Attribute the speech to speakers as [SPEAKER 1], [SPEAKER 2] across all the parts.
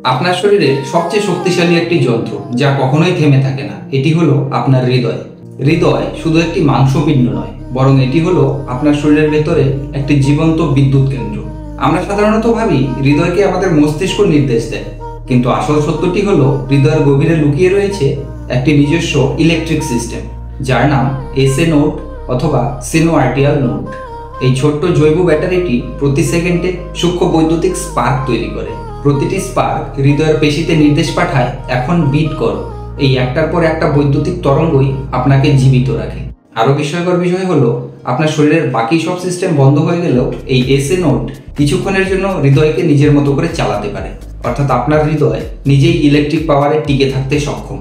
[SPEAKER 1] আপনার শরীরে সবচেয়ে শক্তিশালী একটি যন্ত্র যা কখনোই থেমে থাকে না, এটি হলো আপনার হৃদয়। হৃদয় শুধু একটি মাংসপিণ্ড নয়, বরং এটি হলো আপনার শরীরের ভেতরে একটি জীবন্ত বিদ্যুৎ কেন্দ্র। আমরা সাধারণত ভাবি হৃদয়কে আমাদের মস্তিষ্ক নির্দেশ দেয়, কিন্তু আসল সত্যটি হলো হৃদয়ের গভীরে লুকিয়ে রয়েছে একটি নিজস্ব ইলেকট্রিক সিস্টেম, যার নাম এসএ নোড অথবা সিনোআর্টিয়াল নোড। এই ছোট্ট জৈব ব্যাটারিটি প্রতি সেকেন্ডে সূক্ষ্ম বৈদ্যুতিক স্পার্ক তৈরি করে। প্রতিটি স্পার্ক হৃদয়ের পেশিতে নির্দেশ পাঠায়, এখন বিট করো। এই একটার পর একটা বৈদ্যুতিক তরঙ্গই আপনাকে জীবিত রাখে। আরও বিস্ময়কর বিষয় হলো, আপনার শরীরের বাকি সব সিস্টেম বন্ধ হয়ে গেলেও এই এসএ নোড কিছুক্ষণের জন্য হৃদয়কে নিজের মতো করে চালাতে পারে। অর্থাৎ আপনার হৃদয় নিজেই ইলেকট্রিক পাওয়ারে টিকে থাকতে সক্ষম।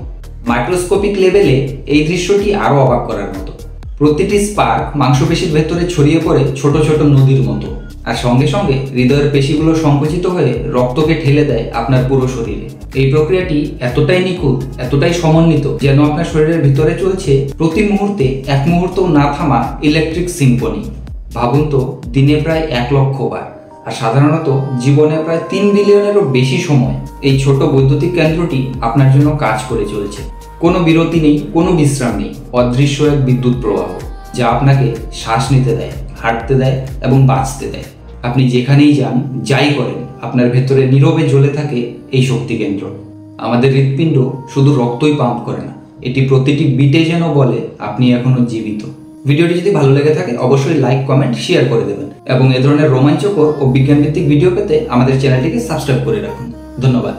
[SPEAKER 1] মাইক্রোস্কোপিক লেভেলে এই দৃশ্যটি আরও অবাক করার মতো। প্রতিটি স্পার্ক মাংসপেশির ভেতরে ছড়িয়ে পড়ে ছোট ছোট নদীর মতো, আর সঙ্গে সঙ্গে হৃদয়ের পেশিগুলো সংকুচিত হয়ে রক্তকে ঠেলে দেয় আপনার পুরো শরীরে। এই প্রক্রিয়াটি এতটাই নিখুঁত, এতটাই সমন্বিত, যেন আপনার শরীরের ভিতরে চলছে প্রতি মুহূর্তে এক মুহূর্তও না থামা ইলেকট্রিক সিম্ফনি। ভাবুন তো, দিনে প্রায় 1 লক্ষ বার, আর সাধারণত জীবনে প্রায় 3 বিলিয়নেরও বেশি সময় এই ছোট বৈদ্যুতিক কেন্দ্রটি আপনার জন্য কাজ করে চলছে। কোনো বিরতি নেই, কোনো বিশ্রাম নেই, অদৃশ্য এক বিদ্যুৎ প্রবাহ যা আপনাকে শ্বাস নিতে দেয়, হাঁটতে দেয় এবং বাঁচতে দেয়। আপনি যেখানেই যান, যাই করেন, আপনার ভেতরে নীরবে জ্বলে থাকে এই শক্তি কেন্দ্র। আমাদের হৃৎপিণ্ড শুধু রক্তই পাম্প করে না, এটি প্রতিটি বিটে যেন বলে আপনি এখনো জীবিত। ভিডিওটি যদি ভালো লেগে থাকে অবশ্যই লাইক, কমেন্ট, শেয়ার করে দেবেন এবং এ ধরনের রোমাঞ্চকর ও বিজ্ঞানভিত্তিক ভিডিও পেতে আমাদের চ্যানেলটিকে সাবস্ক্রাইব করে রাখুন। ধন্যবাদ।